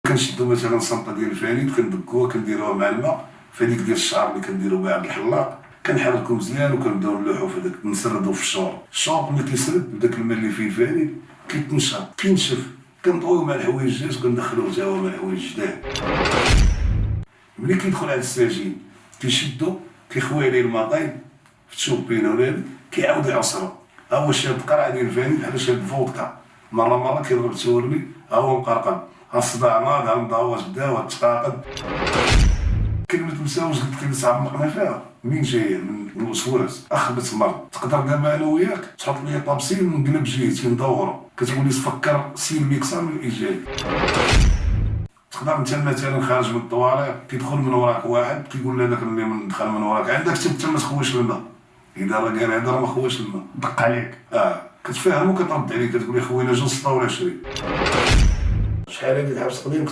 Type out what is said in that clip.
كنشدو مثلا صنطه ديال الفانيد كندقوها كنديروها مع الماء في هذيك ديال الشعر اللي كنديرو بها عند الحلاق، كنحركو مزيان وكنبداو نلوحو في هذاك نسردو في الشورب. الشورب ملي كيسرد بداك الماء اللي فيه الفانيد كيتنشر كينشف، كنطويو مع الحوايج الجداد وكندخلوه حتى هو مع الحوايج الجداد. ملي كيدخل على الساجين كيشدو كيخوي عليه الماء طايب في التشوبينه ولا هادي كيعاود يعصرو، ها هو شاد قرعه ديال الفانيد بحال شاد فودكا، مره كيضرب تورني ها هو مقرقد، ها الصداع ناض، ها المضاوات بداو، ها التقاقد. كلمة مساوس قلت لك تعمقنا فيها منين جاية؟ من الوسواس، أخبت مرض. تقدر دابا أنا وياك تحط لي طابسين ونقلب جهتي ندورو، كتقول لي تفكر سلبي أكثر من الإيجابي. تقدر أنت مثلا خارج من الطواليط كيدخل من وراك واحد كيقول لك اللي دخل من وراك عندك حتى ما تخويش الماء، إذا راه قال هذا راه ما خويش الماء دق عليك. كتفهم وكترد عليه كتقول لي خوينا جوج سطا ولا شري. شحال هادي الحبس قديم